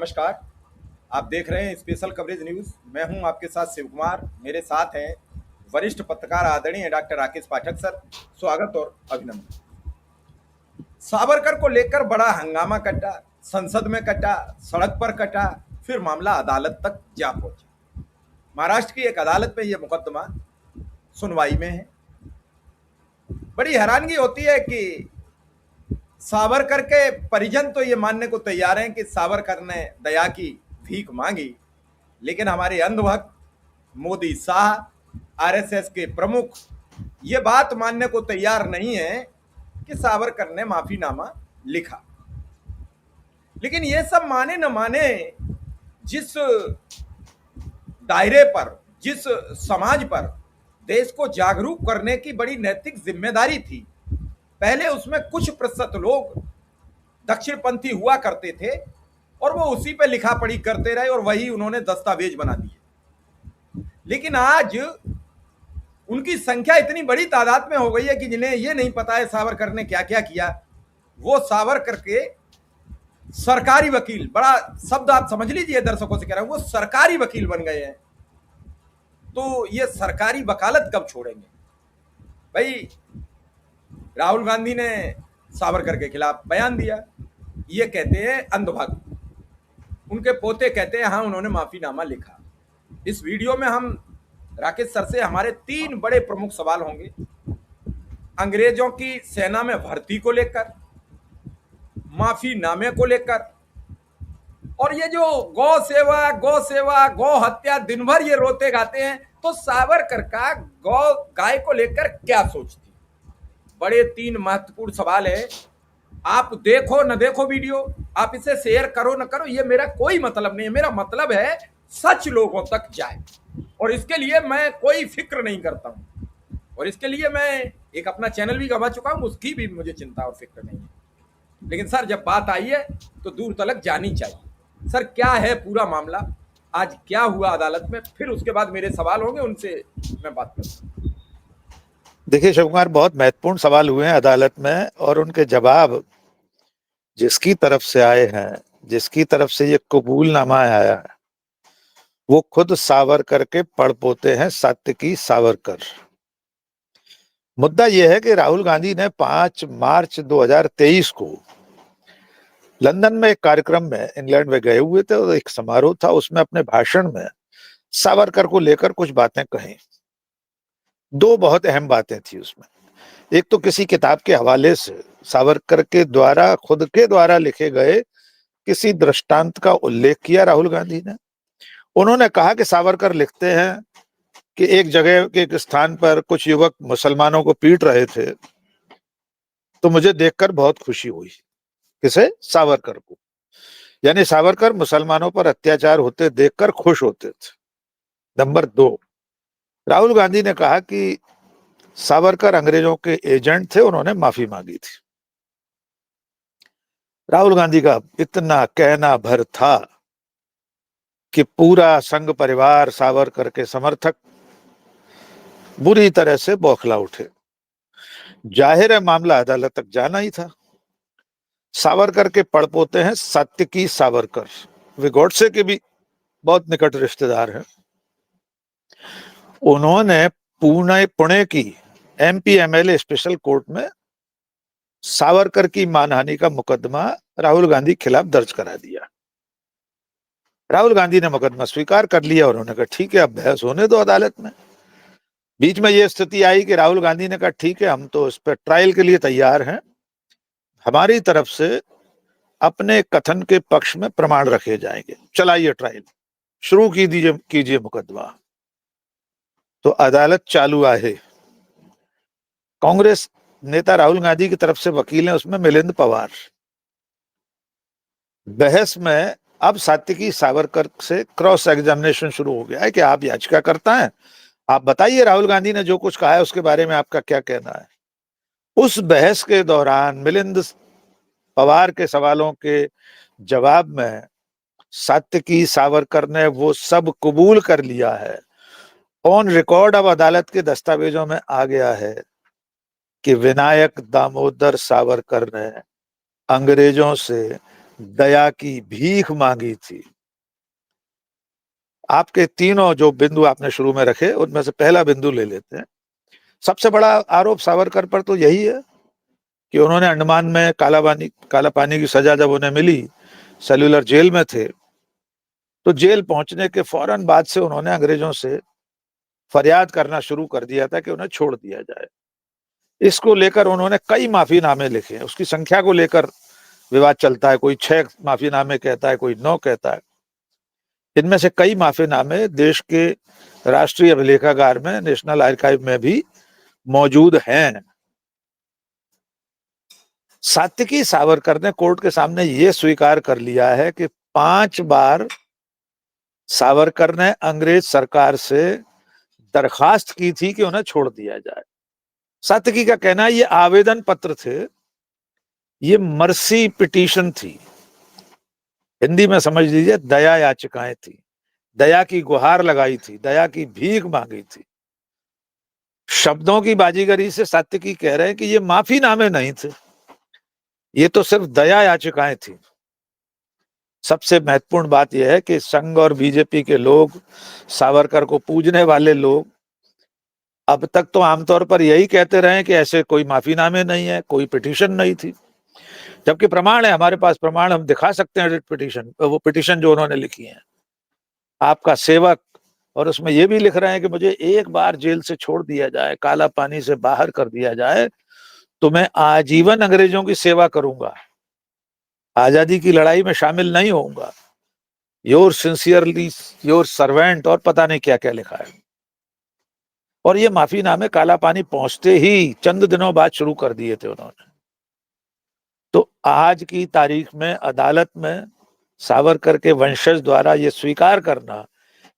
नमस्कार। आप देख रहे हैं स्पेशल कवरेज न्यूज़। मैं हूं आपके साथ शिव कुमार। मेरे साथ हैं वरिष्ठ पत्रकार आदरणीय डॉक्टर राकेश पाठक सर। स्वागत और अभिनंदन। सावरकर को लेकर बड़ा हंगामा कटा, संसद में कटा, सड़क पर कटा, फिर मामला अदालत तक जा पहुंचा। महाराष्ट्र की एक अदालत में यह मुकदमा सुनवाई में है। बड़ी हैरानगी होती है कि सावरकर के परिजन तो ये मानने को तैयार हैं कि सावरकर ने दया की भीख मांगी, लेकिन हमारे अंधभक्त मोदी शाह आरएसएस के प्रमुख ये बात मानने को तैयार नहीं है कि सावरकर ने माफीनामा लिखा। लेकिन ये सब माने न माने, जिस दायरे पर, जिस समाज पर देश को जागरूक करने की बड़ी नैतिक जिम्मेदारी थी, पहले उसमें कुछ प्रतिशत लोग दक्षिणपंथी हुआ करते थे और वो उसी पे लिखा पढ़ी करते रहे और वही उन्होंने दस्तावेज बना दिए। लेकिन आज उनकी संख्या इतनी बड़ी तादाद में हो गई है कि जिन्हें ये नहीं पता है सावरकर ने क्या क्या किया। वो सावरकर के सरकारी वकील, बड़ा शब्द आप समझ लीजिए, दर्शकों से कह रहा हूं, वो सरकारी वकील बन गए हैं। तो ये सरकारी वकालत कब छोड़ेंगे भाई? राहुल गांधी ने सावरकर के खिलाफ बयान दिया, ये कहते हैं अंधभक्त। उनके पोते कहते हैं हाँ उन्होंने माफीनामा लिखा। इस वीडियो में हम राकेश सर से हमारे 3 बड़े प्रमुख सवाल होंगे। अंग्रेजों की सेना में भर्ती को लेकर, माफीनामे को लेकर, और ये जो गौ सेवा गौ हत्या दिन भर ये रोते गाते हैं, तो सावरकर का गौ गाय को लेकर क्या सोचती? बड़े 3 महत्वपूर्ण सवाल है। आप देखो न देखो वीडियो, आप इसे शेयर करो न करो, ये मेरा कोई मतलब नहीं है। मेरा मतलब है सच लोगों तक जाए, और इसके लिए मैं कोई फिक्र नहीं करता हूं। और इसके लिए मैं एक अपना चैनल भी गंवा चुका हूं, उसकी भी मुझे चिंता और फिक्र नहीं है। लेकिन सर जब बात आई है तो दूर तलक जानी चाहिए। सर क्या है पूरा मामला, आज क्या हुआ अदालत में, फिर उसके बाद मेरे सवाल होंगे, उनसे मैं बात करूंगा। देखिए शिव कुमार, बहुत महत्वपूर्ण सवाल हुए हैं अदालत में, और उनके जवाब जिसकी तरफ से आए हैं, जिसकी तरफ से ये कबूलनामा आया है, वो खुद सावरकर के पड़पोते हैं, सात्विकी सावरकर। मुद्दा यह है कि राहुल गांधी ने 5 मार्च 2023 को लंदन में एक कार्यक्रम में इंग्लैंड में गए हुए थे, और एक समारोह था, उसमें अपने भाषण में सावरकर को लेकर कुछ बातें कही। 2 बहुत अहम बातें थी उसमें। एक तो किसी किताब के हवाले से सावरकर के द्वारा, खुद के द्वारा लिखे गए किसी दृष्टांत का उल्लेख किया राहुल गांधी ने। उन्होंने कहा कि सावरकर लिखते हैं कि एक जगह के एक स्थान पर कुछ युवक मुसलमानों को पीट रहे थे, तो मुझे देखकर बहुत खुशी हुई। किसे? सावरकर को। यानी सावरकर मुसलमानों पर अत्याचार होते देखकर खुश होते थे। नंबर 2, राहुल गांधी ने कहा कि सावरकर अंग्रेजों के एजेंट थे, उन्होंने माफी मांगी थी। राहुल गांधी का इतना कहना भर था कि पूरा संघ परिवार, सावरकर के समर्थक बुरी तरह से बौखला उठे। जाहिर है मामला अदालत तक जाना ही था। सावरकर के पड़पोते हैं सात्विकी सावरकर, वे गॉडसे के भी बहुत निकट रिश्तेदार हैं। उन्होंने पुणे की एमपी एमएलए स्पेशल कोर्ट में सावरकर की मानहानि का मुकदमा राहुल गांधी के खिलाफ दर्ज करा दिया। राहुल गांधी ने मुकदमा स्वीकार कर लिया, और उन्होंने कहा ठीक है, अब बहस होने दो अदालत में। बीच में यह स्थिति आई कि राहुल गांधी ने कहा ठीक है, हम तो इस पर ट्रायल के लिए तैयार हैं, हमारी तरफ से अपने कथन के पक्ष में प्रमाण रखे जाएंगे, चलाइए ट्रायल, शुरू कीजिए मुकदमा। तो अदालत चालू है। कांग्रेस नेता राहुल गांधी की तरफ से वकील हैं उसमें मिलिंद पवार। बहस में अब सात्विकी सावरकर से क्रॉस एग्जामिनेशन शुरू हो गया है कि आप याचिकाकर्ता हैं, आप बताइए राहुल गांधी ने जो कुछ कहा है उसके बारे में आपका क्या कहना है। उस बहस के दौरान मिलिंद पवार के सवालों के जवाब में सात्विकी सावरकर ने वो सब कबूल कर लिया है। ऑन रिकॉर्ड अब अदालत के दस्तावेजों में आ गया है कि विनायक दामोदर सावरकर ने अंग्रेजों से दया की भीख मांगी थी। आपके तीनों जो बिंदु आपने शुरू में रखे उनमें से पहला बिंदु ले लेते हैं। सबसे बड़ा आरोप सावरकर पर तो यही है कि उन्होंने अंडमान में काला पानी की सजा जब उन्हें मिली, सेल्युलर जेल में थे, तो जेल पहुंचने के फौरन बाद से उन्होंने अंग्रेजों से फरियाद करना शुरू कर दिया था कि उन्हें छोड़ दिया जाए। इसको लेकर उन्होंने कई माफीनामे लिखे हैं। उसकी संख्या को लेकर विवाद चलता है, कोई 6 माफीनामे कहता है, कोई 9 कहता है। इनमें से कई माफीनामे देश के राष्ट्रीय अभिलेखागार में, नेशनल आर्काइव में भी मौजूद हैं। सात्विकी सावरकर ने कोर्ट के सामने यह स्वीकार कर लिया है कि 5 बार सावरकर ने अंग्रेज सरकार से दरखास्त की थी कि उन्हें छोड़ दिया जाए। सात्विकी का कहना है ये आवेदन पत्र थे, ये मर्सी पिटीशन थी। हिंदी में समझ लीजिए दया याचिकाएं थी, दया की गुहार लगाई थी, दया की भीख मांगी थी। शब्दों की बाजीगरी से सात्विकी कह रहे हैं कि ये माफीनामे नहीं थे, ये तो सिर्फ दया याचिकाएं थी। सबसे महत्वपूर्ण बात यह है कि संघ और बीजेपी के लोग, सावरकर को पूजने वाले लोग अब तक तो आमतौर पर यही कहते रहे कि ऐसे कोई माफीनामे नहीं है, कोई पिटीशन नहीं थी, जबकि प्रमाण है, हमारे पास प्रमाण, हम दिखा सकते हैं रिट पिटीशन, वो पिटीशन जो उन्होंने लिखी है, आपका सेवक, और उसमें यह भी लिख रहे हैं कि मुझे एक बार जेल से छोड़ दिया जाए, काला पानी से बाहर कर दिया जाए, तो मैं आजीवन अंग्रेजों की सेवा करूंगा, आजादी की लड़ाई में शामिल नहीं होऊंगा, योर सिंसियरली योर सर्वेंट, और पता नहीं क्या क्या लिखा है। और ये माफीनामे काला पानी पहुंचते ही चंद दिनों बाद शुरू कर दिए थे उन्होंने। तो आज की तारीख में अदालत में सावरकर के वंशज द्वारा ये स्वीकार करना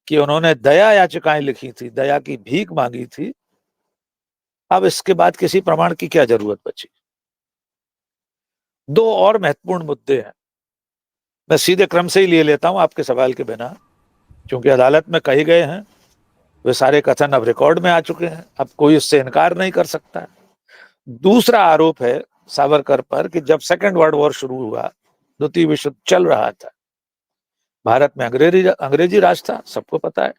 कि उन्होंने दया याचिकाएं लिखी थी, दया की भीख मांगी थी, अब इसके बाद किसी प्रमाण की क्या जरूरत बची। 2 और महत्वपूर्ण मुद्दे हैं, मैं सीधे क्रम से ही ले लेता हूं आपके सवाल के बिना, क्योंकि अदालत में कहे गए हैं, वे सारे कथन अब रिकॉर्ड में आ चुके हैं, अब कोई उससे इनकार नहीं कर सकता है। दूसरा आरोप है सावरकर पर कि जब सेकेंड वर्ल्ड वॉर शुरू हुआ, द्वितीय विश्व युद्ध चल रहा था, भारत में अंग्रेजी राज था, सबको पता है।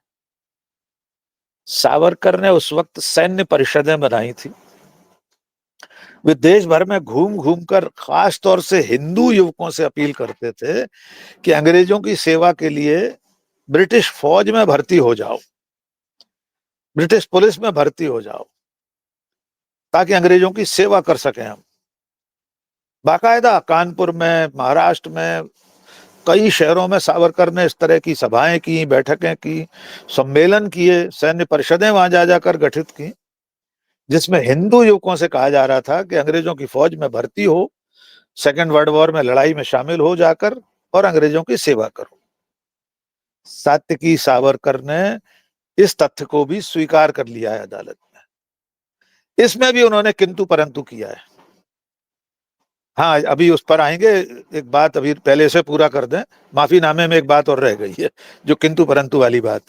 सावरकर ने उस वक्त सैन्य परिषदें बनाई थी, वे देश भर में घूम घूम कर खास तौर से हिंदू युवकों से अपील करते थे कि अंग्रेजों की सेवा के लिए ब्रिटिश फौज में भर्ती हो जाओ, ब्रिटिश पुलिस में भर्ती हो जाओ, ताकि अंग्रेजों की सेवा कर सकें हम। बाकायदा कानपुर में, महाराष्ट्र में, कई शहरों में सावरकर ने इस तरह की सभाएं की, बैठकें की, सम्मेलन किए, सैन्य परिषदें वहां जा जाकर गठित की, जिसमें हिंदू युवकों से कहा जा रहा था कि अंग्रेजों की फौज में भर्ती हो, सेकेंड वर्ल्ड वॉर में लड़ाई में शामिल हो जाकर और अंग्रेजों की सेवा करो। सात्विकी सावरकर ने इस तथ्य को भी स्वीकार कर लिया है अदालत में। इसमें भी उन्होंने किंतु परंतु किया है। हाँ, अभी उस पर आएंगे, एक बात अभी पहले से पूरा कर दें, माफीनामे में एक बात और रह गई है, जो किंतु परंतु वाली बात।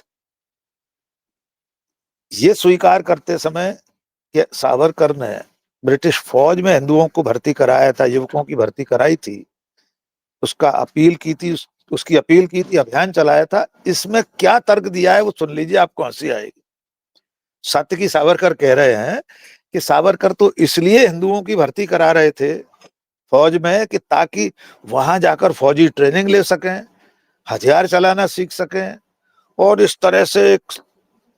ये स्वीकार करते समय कि सावरकर ने ब्रिटिश फौज में हिंदुओं को भर्ती कराया था, युवकों की भर्ती कराई थी, उसका अपील की थी, उसकी अपील की थी, अभियान चलाया था, इसमें क्या तर्क दिया है वो सुन लीजिए, आपको हंसी आएगी। सात्विकी सावरकर कह रहे हैं कि सावरकर तो इसलिए हिंदुओं की भर्ती करा रहे थे फौज में कि ताकि वहां जाकर फौजी ट्रेनिंग ले सकें, हथियार चलाना सीख सकें, और इस तरह से एक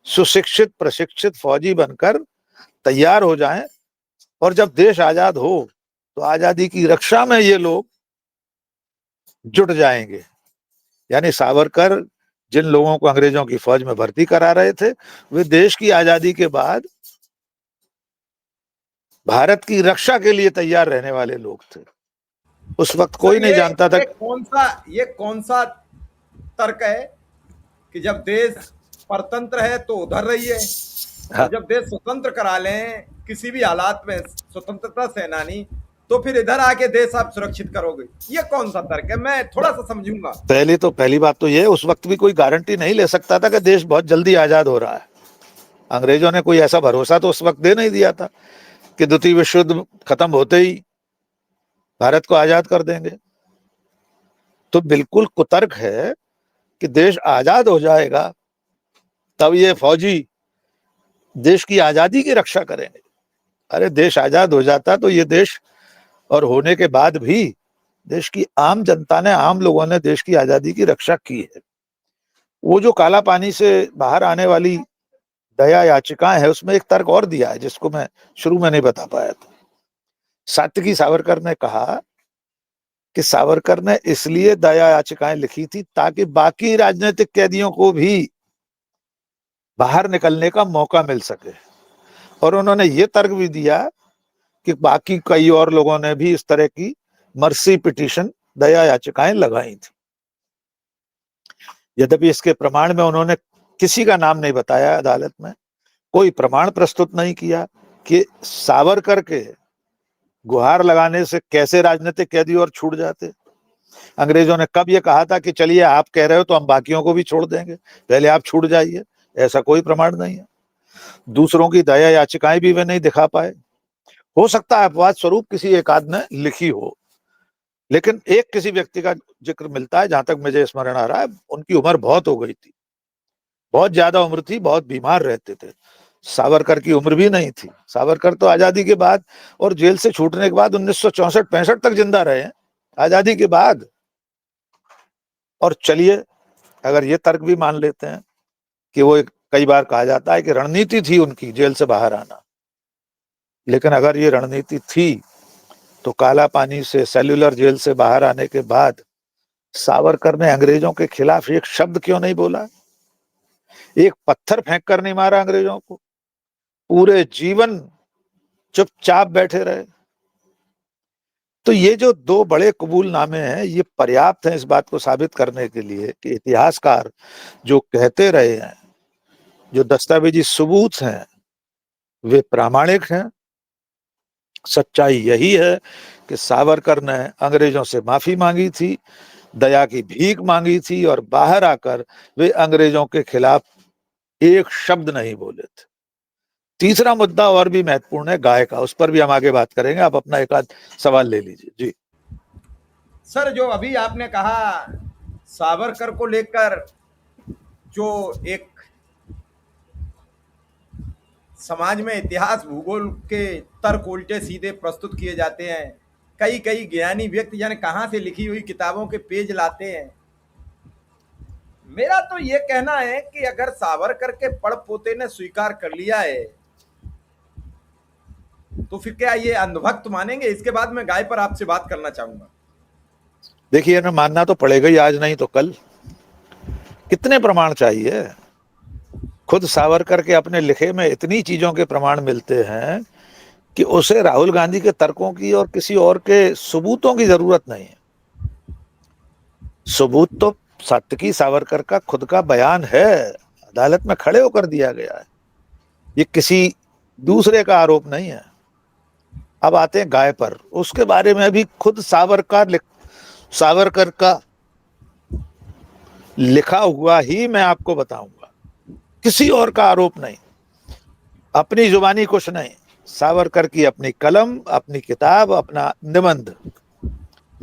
सुशिक्षित प्रशिक्षित फौजी बनकर तैयार हो जाएं, और जब देश आजाद हो तो आजादी की रक्षा में ये लोग जुट जाएंगे। यानी सावरकर जिन लोगों को अंग्रेजों की फौज में भर्ती करा रहे थे, वे देश की आजादी के बाद भारत की रक्षा के लिए तैयार रहने वाले लोग थे। उस वक्त कोई नहीं जानता था। ये कौन सा तर्क है कि जब देश परतंत्र है तो उधर रहिए, हाँ, जब देश स्वतंत्र करा लें किसी भी हालात में स्वतंत्रता सेनानी, तो फिर इधर आके देश आप सुरक्षित करोगे, ये कौन सा तर्क है? मैं थोड़ा सा समझूंगा। पहली बात तो ये, उस वक्त भी कोई गारंटी नहीं ले सकता था कि देश बहुत जल्दी आजाद हो रहा है। अंग्रेजों ने कोई ऐसा भरोसा तो उस वक्त दे नहीं दिया था कि द्वितीय विश्व युद्ध खत्म होते ही भारत को आजाद कर देंगे। तो बिल्कुल कुतर्क है कि देश आजाद हो जाएगा तब ये फौजी देश की आजादी की रक्षा करेंगे। अरे देश आजाद हो जाता तो ये देश, और होने के बाद भी देश की आम जनता ने, आम लोगों ने देश की आजादी की रक्षा की है। वो जो काला पानी से बाहर आने वाली दया याचिकाएं है, उसमें एक तर्क और दिया है जिसको मैं शुरू में नहीं बता पाया था। सात्विकी सावरकर ने कहा कि सावरकर ने इसलिए दया याचिकाएं लिखी थी ताकि बाकी राजनीतिक कैदियों को भी बाहर निकलने का मौका मिल सके, और उन्होंने ये तर्क भी दिया कि बाकी कई और लोगों ने भी इस तरह की मर्सी पिटीशन, दया याचिकाएं लगाई थी। यद्यपि इसके प्रमाण में उन्होंने किसी का नाम नहीं बताया, अदालत में कोई प्रमाण प्रस्तुत नहीं किया कि सावरकर के गुहार लगाने से कैसे राजनीतिक कैदी और छूट जाते। अंग्रेजों ने कब ये कहा था कि चलिए आप कह रहे हो तो हम बाकियों को भी छोड़ देंगे, पहले आप छूट जाइए? ऐसा कोई प्रमाण नहीं है। दूसरों की दया याचिकाएं भी वे नहीं दिखा पाए। हो सकता है अपवाद स्वरूप किसी एक आध ने लिखी हो, लेकिन एक किसी व्यक्ति का जिक्र मिलता है, जहां तक मुझे स्मरण आ रहा है, उनकी उम्र बहुत हो गई थी, बहुत ज्यादा उम्र थी, बहुत बीमार रहते थे। सावरकर की उम्र भी नहीं थी। सावरकर तो आजादी के बाद और जेल से छूटने के बाद 1964-65 तक जिंदा रहे हैं, आजादी के बाद। और चलिए अगर ये तर्क भी मान लेते हैं कि वो कई बार कहा जाता है कि रणनीति थी उनकी जेल से बाहर आना, लेकिन अगर ये रणनीति थी तो काला पानी से, सेल्युलर जेल से बाहर आने के बाद सावरकर ने अंग्रेजों के खिलाफ एक शब्द क्यों नहीं बोला? एक पत्थर फेंक कर नहीं मारा अंग्रेजों को? पूरे जीवन चुपचाप बैठे रहे। तो ये जो दो बड़े कबूलनामे हैं, ये पर्याप्त हैं इस बात को साबित करने के लिए कि इतिहासकार जो कहते रहे हैं, जो दस्तावेजी सबूत हैं, वे प्रामाणिक हैं। सच्चाई यही है कि सावरकर ने अंग्रेजों से माफी मांगी थी, दया की भीख मांगी थी, और बाहर आकर वे अंग्रेजों के खिलाफ एक शब्द नहीं बोले थे। तीसरा मुद्दा और भी महत्वपूर्ण है, गाय का, उस पर भी हम आगे बात करेंगे। आप अपना एक आध सवाल ले लीजिए जी। सर, जो अभी आपने कहा सावरकर को लेकर, जो एक समाज में इतिहास भूगोल के तर्क उल्टे सीधे प्रस्तुत किए जाते हैं, कई कई ज्ञानी व्यक्ति जाने कहाँ से लिखी हुई किताबों के पेज लाते हैं। मेरा तो ये कहना है कि अगर सावरकर के पड़ पोते ने स्वीकार कर लिया है तो फिर क्या ये अंधभक्त मानेंगे? इसके बाद मैं गाय पर आपसे बात करना चाहूंगा। देखिए ना, मानना तो पड़ेगा ही, आज नहीं तो कल। कितने प्रमाण चाहिए? खुद सावरकर के अपने लिखे में इतनी चीजों के प्रमाण मिलते हैं कि उसे राहुल गांधी के तर्कों की और किसी और के सबूतों की जरूरत नहीं है। सबूत तो सात्विकी सावरकर का खुद का बयान है, अदालत में खड़े होकर दिया गया है। ये किसी दूसरे का आरोप नहीं है। अब आते हैं गाय पर। उसके बारे में भी खुद सावरकर का लिखा हुआ ही मैं आपको बताऊंगा, किसी और का आरोप नहीं, अपनी जुबानी कुछ नहीं। सावरकर की अपनी कलम, अपनी किताब, अपना निबंध।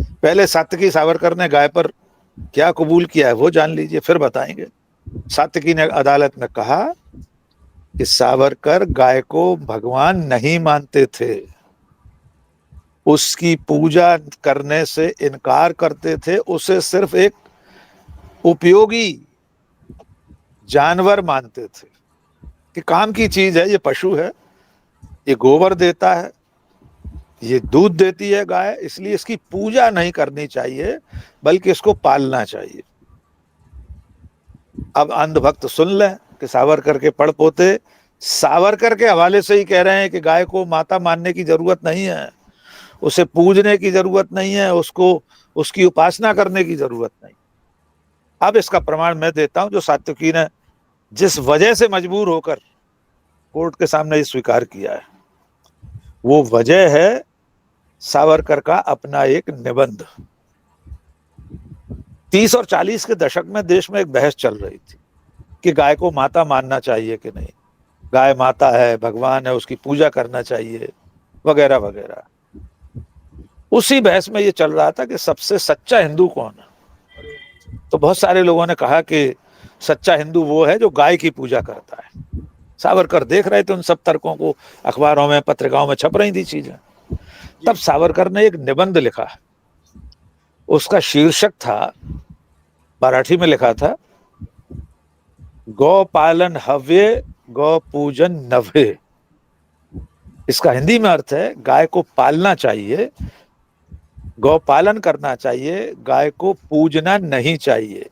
पहले सात्विकी सावरकर ने गाय पर क्या कबूल किया है वो जान लीजिए, फिर बताएंगे। सात्विकी ने अदालत में कहा कि सावरकर गाय को भगवान नहीं मानते थे, उसकी पूजा करने से इनकार करते थे, उसे सिर्फ एक उपयोगी जानवर मानते थे कि काम की चीज है, ये पशु है, ये गोबर देता है, ये दूध देती है गाय, इसलिए इसकी पूजा नहीं करनी चाहिए बल्कि इसको पालना चाहिए। अब अंधभक्त सुन लें कि सावरकर के पड़ पोते सावरकर के हवाले से ही कह रहे हैं कि गाय को माता मानने की जरूरत नहीं है, उसे पूजने की जरूरत नहीं है, उसको उसकी उपासना करने की जरूरत नहीं। अब इसका प्रमाण मैं देता हूं, जो सात्विकी ने जिस वजह से मजबूर होकर कोर्ट के सामने ये स्वीकार किया है, वो वजह है सावरकर का अपना एक निबंध। 30 और 40 के दशक में देश में एक बहस चल रही थी कि गाय को माता मानना चाहिए कि नहीं, गाय माता है, भगवान है, उसकी पूजा करना चाहिए, वगैरह वगैरह। उसी बहस में ये चल रहा था कि सबसे सच्चा हिंदू कौन है। तो बहुत सारे लोगों ने कहा कि सच्चा हिंदू वो है जो गाय की पूजा करता है। सावरकर देख रहे थे उन सब तर्कों को, अखबारों में पत्रिकाओं में छप रही थी चीजें। तब सावरकर ने एक निबंध लिखा, उसका शीर्षक था, मराठी में लिखा था, गौ पालन हव्य गौ पूजन नभे। इसका हिंदी में अर्थ है, गाय को पालना चाहिए, गौ पालन करना चाहिए, गाय को पूजना नहीं चाहिए।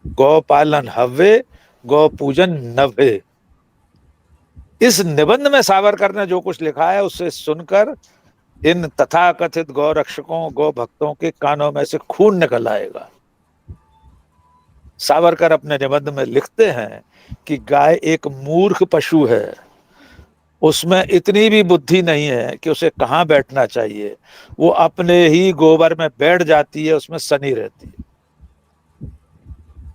गौ पालन हव्य गौ पूजन नभे। इस निबंध में सावरकर ने जो कुछ लिखा है उससे सुनकर इन तथाकथित गौ रक्षकों, गौ भक्तों के कानों में से खून निकल आएगा। सावरकर अपने निबंध में लिखते हैं कि गाय एक मूर्ख पशु है, उसमें इतनी भी बुद्धि नहीं है कि उसे कहाँ बैठना चाहिए, वो अपने ही गोबर में बैठ जाती है, उसमें सनी रहती है।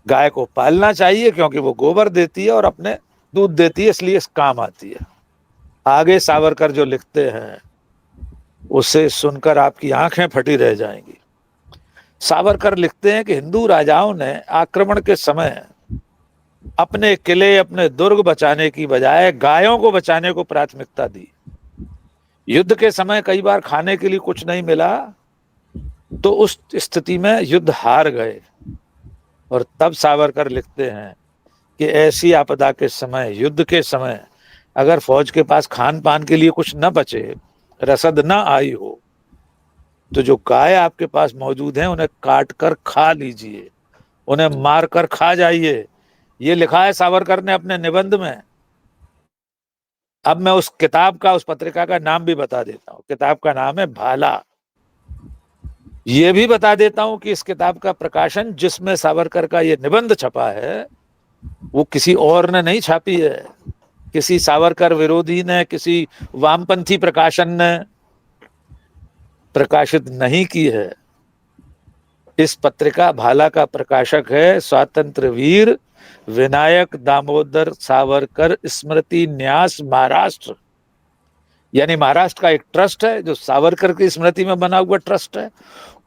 गाय को पालना चाहिए क्योंकि वो गोबर देती है और अपने दूध देती है, इसलिए इस काम आती है। आगे सावरकर जो लिखते हैं उसे सुनकर आपकी आंखें फटी रह जाएंगी। सावरकर लिखते हैं कि हिंदू राजाओं ने आक्रमण के समय अपने किले, अपने दुर्ग बचाने की बजाय गायों को बचाने को प्राथमिकता दी। युद्ध के समय कई बार खाने के लिए कुछ नहीं मिला तो उस स्थिति में युद्ध हार गए। और तब सावरकर लिखते हैं कि ऐसी आपदा के समय, युद्ध के समय, अगर फौज के पास खान पान के लिए कुछ न बचे, रसद न आई हो, तो जो गाय आपके पास मौजूद है उन्हें काट कर खा लीजिए, उन्हें मार कर खा जाइए। ये लिखा है सावरकर ने अपने निबंध में। अब मैं उस किताब का, उस पत्रिका का नाम भी बता देता हूँ। किताब का नाम है भाला। ये भी बता देता हूं कि इस किताब का प्रकाशन जिसमें सावरकर का ये निबंध छपा है वो किसी और ने नहीं छापी है, किसी सावरकर विरोधी ने, किसी वामपंथी प्रकाशन ने प्रकाशित नहीं की है। इस पत्रिका भाला का प्रकाशक है स्वातंत्र वीर विनायक दामोदर सावरकर स्मृति न्यास महाराष्ट्र। यानी महाराष्ट्र का एक ट्रस्ट है जो सावरकर की स्मृति में बना हुआ ट्रस्ट है,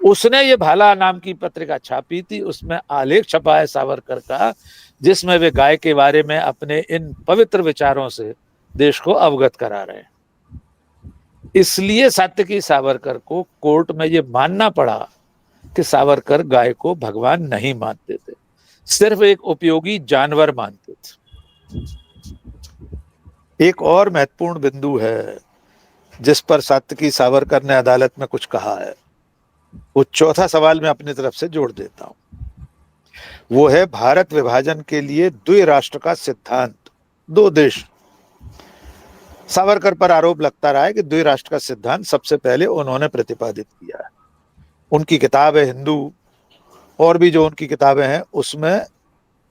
उसने ये भाला नाम की पत्रिका छापी थी। उसमें आलेख छपा है सावरकर का, जिसमें वे गाय के बारे में अपने इन पवित्र विचारों से देश को अवगत करा रहे हैं। इसलिए सात्यकी सावरकर को कोर्ट में ये मानना पड़ा कि सावरकर गाय को भगवान नहीं मानते थे, सिर्फ एक उपयोगी जानवर मानते थे। एक और महत्वपूर्ण बिंदु है जिस पर सात्यकी सावरकर ने अदालत में कुछ कहा है, वो चौथा सवाल मैं अपनी तरफ से जोड़ देता हूं। वो है भारत विभाजन के लिए द्विराष्ट्र का सिद्धांत, दो देश। सावरकर पर आरोप लगता रहा है कि द्विराष्ट्र का सिद्धांत सबसे पहले उन्होंने प्रतिपादित किया है। उनकी किताब है हिंदू, और भी जो उनकी किताबें हैं उसमें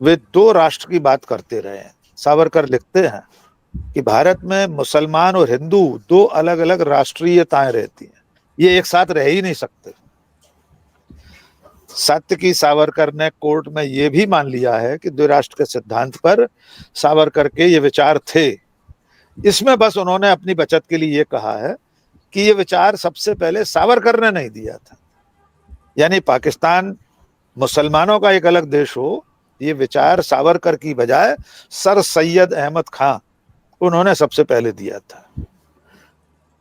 वे दो राष्ट्र की बात करते रहे हैं। सावरकर लिखते हैं कि भारत में मुसलमान और हिंदू दो अलग अलग राष्ट्रीयताएं रहती हैं, ये एक साथ रह ही नहीं सकते। सात्यकी सावरकर ने कोर्ट में यह भी मान लिया है कि द्विराष्ट्र के सिद्धांत पर सावरकर के ये विचार थे। इसमें बस उन्होंने अपनी बचत के लिए ये कहा है कि ये विचार सबसे पहले सावरकर ने नहीं दिया था, यानी पाकिस्तान मुसलमानों का एक अलग देश हो, ये विचार सावरकर की बजाय सर सैयद अहमद खां उन्होंने सबसे पहले दिया था।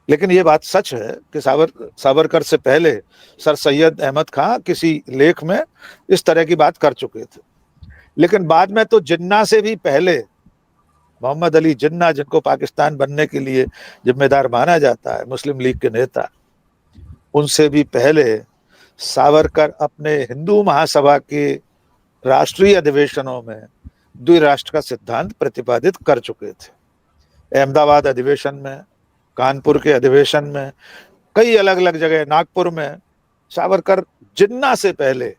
लेकिन ये बात सच है कि सावरकर से पहले सर सैयद अहमद खां किसी लेख में इस तरह की बात कर चुके थे। लेकिन बाद में तो जिन्ना से भी पहले मोहम्मद अली जिन्ना, जिनको पाकिस्तान बनने के लिए जिम्मेदार माना जाता है, मुस्लिम लीग के नेता, उनसे भी पहले सावरकर अपने हिंदू महासभा के राष्ट्रीय अधिवेशनों में द्विराष्ट्र का सिद्धांत प्रतिपादित कर चुके थे। अहमदाबाद अधिवेशन में, कानपुर के अधिवेशन में, कई अलग अलग जगह, नागपुर में सावरकर जिन्ना से पहले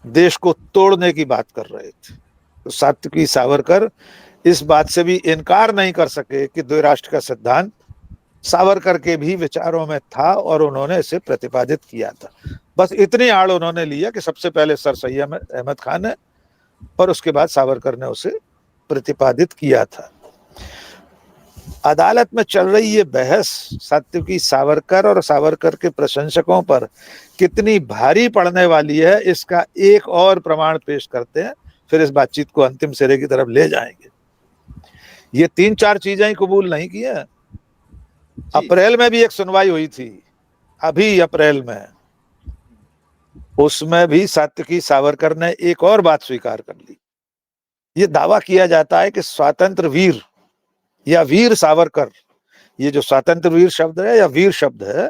देश को तोड़ने की बात कर रहे थे। तो सात्यकी सावरकर इस बात से भी इनकार नहीं कर सके कि द्विराष्ट्र का सिद्धांत सावरकर के भी विचारों में था और उन्होंने इसे प्रतिपादित किया था। बस इतनी आड़ उन्होंने लिया कि सबसे पहले सर सैयद अहमद खान ने और उसके बाद सावरकर ने उसे प्रतिपादित किया था। अदालत में चल रही ये बहस सात्विकी सावरकर और सावरकर के प्रशंसकों पर कितनी भारी पड़ने वाली है, इसका एक और प्रमाण पेश करते हैं, फिर इस बातचीत को अंतिम सिरे की तरफ ले जाएंगे। ये 3-4 चीजें ही कबूल नहीं की है। अप्रैल में भी एक सुनवाई हुई थी, अभी अप्रैल में, उसमें भी सात्विकी सावरकर ने एक और बात स्वीकार कर ली। ये दावा किया जाता है कि स्वातंत्र वीर या वीर सावरकर, ये जो स्वातंत्र वीर शब्द है या वीर शब्द है,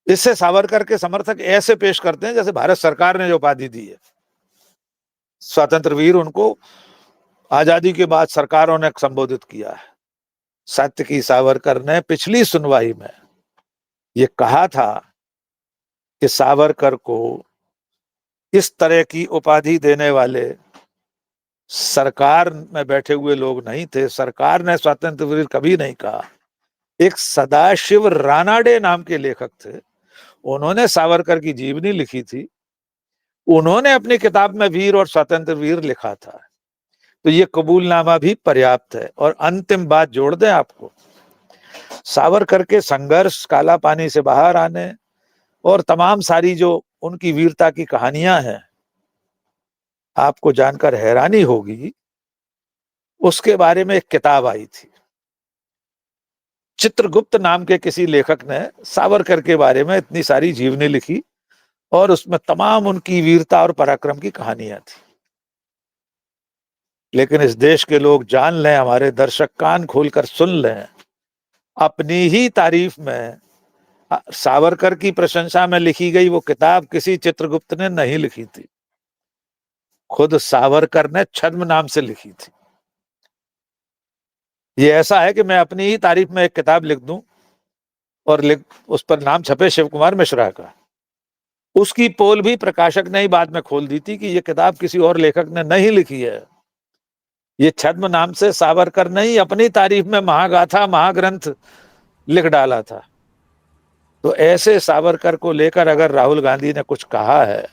इससे सावरकर के समर्थक ऐसे पेश करते हैं जैसे भारत सरकार ने जो उपाधि दी है स्वातंत्र वीर, उनको आजादी के बाद सरकारों ने संबोधित किया है। सात्विकी सावरकर ने पिछली सुनवाई में ये कहा था कि सावरकर को इस तरह की उपाधि देने वाले सरकार में बैठे हुए लोग नहीं थे, सरकार ने स्वातंत्र वीर कभी नहीं कहा। एक सदाशिव रानाडे नाम के लेखक थे, उन्होंने सावरकर की जीवनी लिखी थी, उन्होंने अपनी किताब में वीर और स्वतंत्र वीर लिखा था। तो ये कबूलनामा भी पर्याप्त है। और अंतिम बात जोड़ दें आपको, सावरकर के संघर्ष, काला पानी से बाहर आने और तमाम सारी जो उनकी वीरता की कहानियां हैं, आपको जानकर हैरानी होगी, उसके बारे में एक किताब आई थी। चित्रगुप्त नाम के किसी लेखक ने सावरकर के बारे में इतनी सारी जीवनी लिखी और उसमें तमाम उनकी वीरता और पराक्रम की कहानियां थी। लेकिन इस देश के लोग जान लें, हमारे दर्शक कान खोलकर सुन लें, अपनी ही तारीफ में सावरकर की प्रशंसा में लिखी गई वो किताब किसी चित्रगुप्त ने नहीं लिखी थी, खुद सावरकर ने छद्म नाम से लिखी थी। ये ऐसा है कि मैं अपनी ही तारीफ में एक किताब लिख दूं और उस पर नाम छपे शिव कुमार मिश्रा का, उसकी पोल भी प्रकाशक ने ही बाद में खोल दी थी कि ये किताब किसी और लेखक ने नहीं लिखी है, ये छद्म नाम से सावरकर ने ही अपनी तारीफ में महागाथा, महाग्रंथ लिख डाला था। तो ऐसे सावरकर को लेकर अगर राहुल गांधी ने कुछ कहा है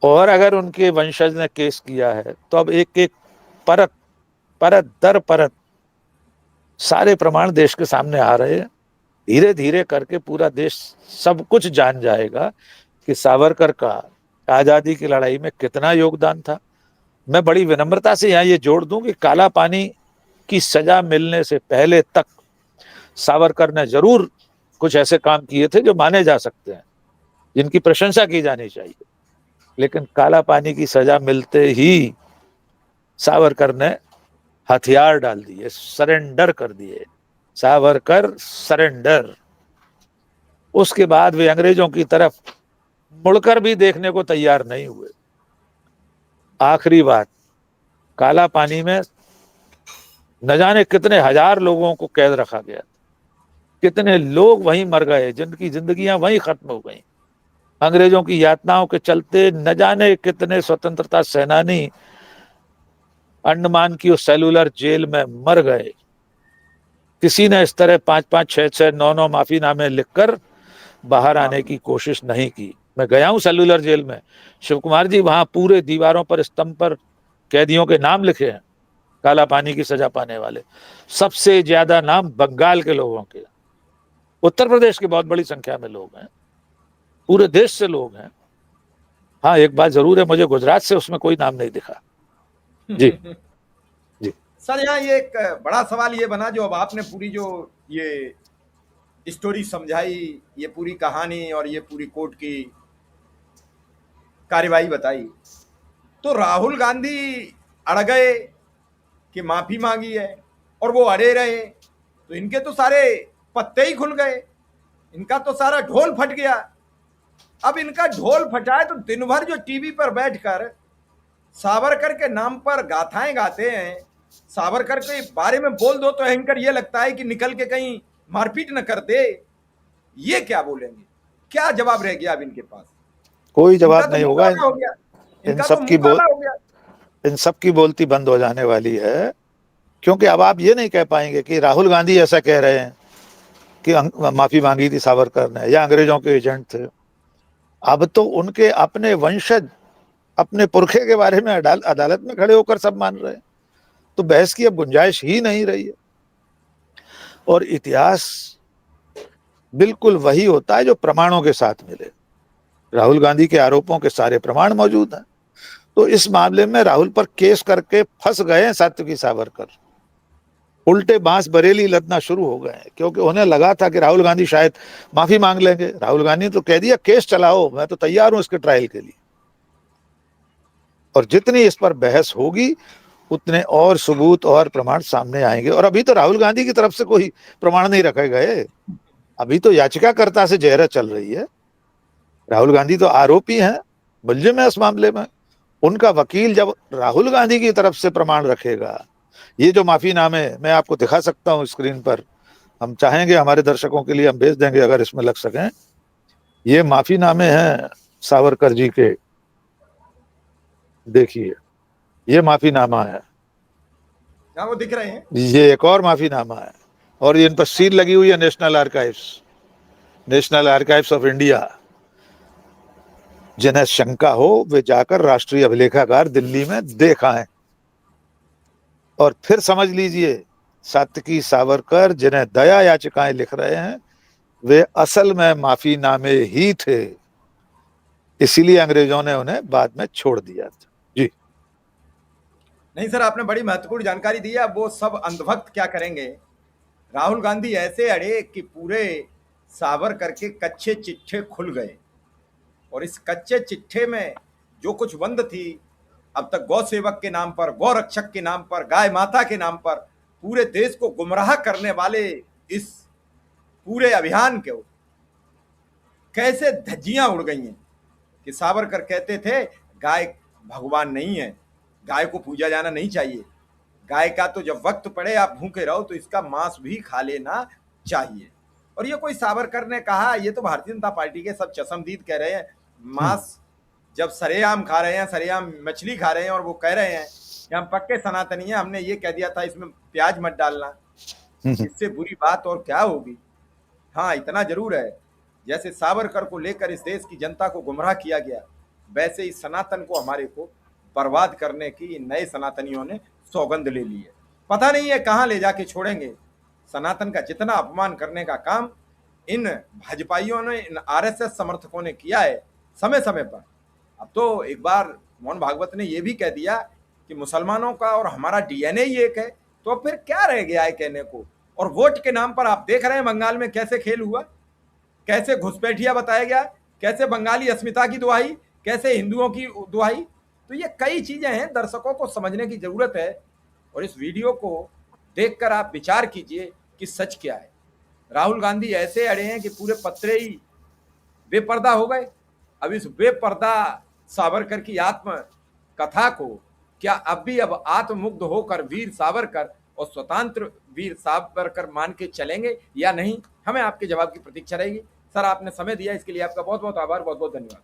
और अगर उनके वंशज ने केस किया है, तो अब एक एक परत दर परत सारे प्रमाण देश के सामने आ रहे हैं। धीरे धीरे करके पूरा देश सब कुछ जान जाएगा कि सावरकर का आजादी की लड़ाई में कितना योगदान था। मैं बड़ी विनम्रता से यहाँ ये जोड़ दूं कि काला पानी की सजा मिलने से पहले तक सावरकर ने जरूर कुछ ऐसे काम किए थे जो माने जा सकते हैं, जिनकी प्रशंसा की जानी चाहिए। लेकिन काला पानी की सजा मिलते ही सावरकर ने हथियार डाल दिए, सरेंडर कर दिए। सावरकर सरेंडर। उसके बाद वे अंग्रेजों की तरफ मुड़कर भी देखने को तैयार नहीं हुए। आखिरी बात, काला पानी में न जाने कितने हजार लोगों को कैद रखा गया, कितने लोग वहीं मर गए, जिनकी जिंदगियां वहीं खत्म हो गई। अंग्रेजों की यातनाओं के चलते न जाने कितने स्वतंत्रता सेनानी अंडमान की उस सेलुलर जेल में मर गए। किसी ने इस तरह 5-5, 6-6, 9-9 माफीनामे लिखकर बाहर आने की कोशिश नहीं की। मैं गया हूं सेलुलर जेल में, शिव कुमार जी, वहां पूरे दीवारों पर, स्तंभ पर कैदियों के नाम लिखे हैं, काला पानी की सजा पाने वाले। सबसे ज्यादा नाम बंगाल के लोगों के, उत्तर प्रदेश की बहुत बड़ी संख्या में लोग हैं, पूरे देश से लोग हैं। हाँ, एक बात जरूर है, मुझे गुजरात से उसमें कोई नाम नहीं दिखा। जी जी सर, यहाँ ये एक बड़ा सवाल ये बना, जो अब आपने पूरी जो ये स्टोरी समझाई, ये पूरी कहानी और ये पूरी कोर्ट की कार्यवाही बताई, तो राहुल गांधी अड़ गए कि माफी मांगी है और वो अड़े रहे, तो इनके तो सारे पत्ते ही खुल गए, इनका तो सारा ढोल फट गया। अब इनका ढोल फटा है तो दिन भर जो टीवी पर बैठकर सावरकर के नाम पर गाथाएं गाते हैं, सावरकर के बारे में बोल दो तो एंकर ये लगता है कि निकल के कहीं मारपीट न कर दे। ये क्या बोलेंगे, क्या जवाब रह गया अब इनके पास? कोई जवाब नहीं होगा। हो गया, इन सब की बोलती बंद हो जाने वाली है, क्योंकि अब आप ये नहीं कह पाएंगे कि राहुल गांधी ऐसा कह रहे हैं कि माफी मांगी थी सावरकर ने या अंग्रेजों के एजेंट थे। अब तो उनके अपने वंशज, अपने पुरखे के बारे में अदालत में खड़े होकर सब मान रहे हैं, तो बहस की अब गुंजाइश ही नहीं रही है। और इतिहास बिल्कुल वही होता है जो प्रमाणों के साथ मिले। राहुल गांधी के आरोपों के सारे प्रमाण मौजूद हैं। तो इस मामले में राहुल पर केस करके फंस गए हैं सात्विकी सावरकर। उल्टे बांस बरेली लदना शुरू हो गए हैं, क्योंकि उन्हें लगा था कि राहुल गांधी शायद माफी मांग लेंगे। राहुल गांधी ने तो कह दिया केस चलाओ, मैं तो तैयार हूं इसके ट्रायल के लिए। और जितनी इस पर बहस होगी उतने और सबूत और प्रमाण सामने आएंगे। और अभी तो राहुल गांधी की तरफ से कोई प्रमाण नहीं रखे गए, अभी तो याचिकाकर्ता से जहर चल रही है। राहुल गांधी तो आरोपी हैं, मुलजिम है इस मामले में। उनका वकील जब राहुल गांधी की तरफ से प्रमाण रखेगा, ये जो माफीनामे मैं आपको दिखा सकता हूं स्क्रीन पर, हम चाहेंगे हमारे दर्शकों के लिए हम भेज देंगे अगर इसमें लग सकें। ये माफीनामे हैं सावरकर जी के, देखिए ये माफीनामा है, क्या वो दिख रहे हैं? ये एक और माफीनामा है, और ये इन पर सील लगी हुई है नेशनल आर्काइव्स ऑफ इंडिया। जिन्हें शंका हो वे जाकर राष्ट्रीय अभिलेखागार दिल्ली में देख आए। और फिर समझ लीजिए, सात्विकी सावरकर जिन्हें दया याचिकाएं लिख रहे हैं वे असल में माफीनामे ही थे, इसीलिए अंग्रेजों ने उन्हें बाद में छोड़ दिया था। जी नहीं सर, आपने बड़ी महत्वपूर्ण जानकारी दी है। अब वो सब अंधभक्त क्या करेंगे? राहुल गांधी ऐसे अड़े कि पूरे सावरकर के कच्चे चिट्ठे खुल गए, और इस कच्चे चिट्ठे में जो कुछ बंद थी, अब तक गौ सेवक के नाम पर, गौ रक्षक के नाम पर, गाय माता के नाम पर पूरे देश को गुमराह करने वाले इस पूरे अभियान के कैसे धज्जियां उड़ गई हैं कि सावरकर कहते थे गाय भगवान नहीं है, गाय को पूजा जाना नहीं चाहिए, गाय का तो जब वक्त पड़े आप भूखे रहो तो इसका मांस भी खा लेना चाहिए। और ये कोई सावरकर ने कहा, ये तो भारतीय जनता पार्टी के सब चशमदीद कह रहे हैं। मांस जब सरेआम खा रहे हैं, सरेआम मछली खा रहे हैं, और वो कह रहे हैं कि हम पक्के सनातनी हैं, हमने ये कह दिया था इसमें प्याज मत डालना, इससे बुरी बात और क्या होगी। हाँ, इतना जरूर है, जैसे सावरकर को लेकर इस देश की जनता को गुमराह किया गया, वैसे इस सनातन को, हमारे को बर्बाद करने की नए सनातनियों ने सौगंध ले ली है। पता नहीं है कहाँ ले जाके छोड़ेंगे। सनातन का जितना अपमान करने का काम इन भाजपाइयों ने, इन आरएसएस समर्थकों ने किया है समय समय पर। अब तो एक बार मोहन भागवत ने यह भी कह दिया कि मुसलमानों का और हमारा डीएनए ही एक है, तो फिर क्या रह गया है कहने को। और वोट के नाम पर आप देख रहे हैं बंगाल में कैसे खेल हुआ, कैसे घुसपैठिया बताया गया, कैसे बंगाली अस्मिता की दुहाई, कैसे हिंदुओं की दुहाई। तो ये कई चीजें हैं, दर्शकों को समझने की जरूरत है। और इस वीडियो को देखकर आप विचार कीजिए कि सच क्या है। राहुल गांधी ऐसे अड़े हैं कि पूरे पत्रे ही बेपर्दा हो गए। अब इस बेपर्दा सावरकर की आत्म कथा को क्या अब भी अब आत्ममुग्ध होकर वीर सावरकर और स्वतंत्र वीर सावरकर मान के चलेंगे या नहीं? हमें आपके जवाब की प्रतीक्षा रहेगी। सर, आपने समय दिया इसके लिए आपका बहुत बहुत आभार, बहुत बहुत धन्यवाद।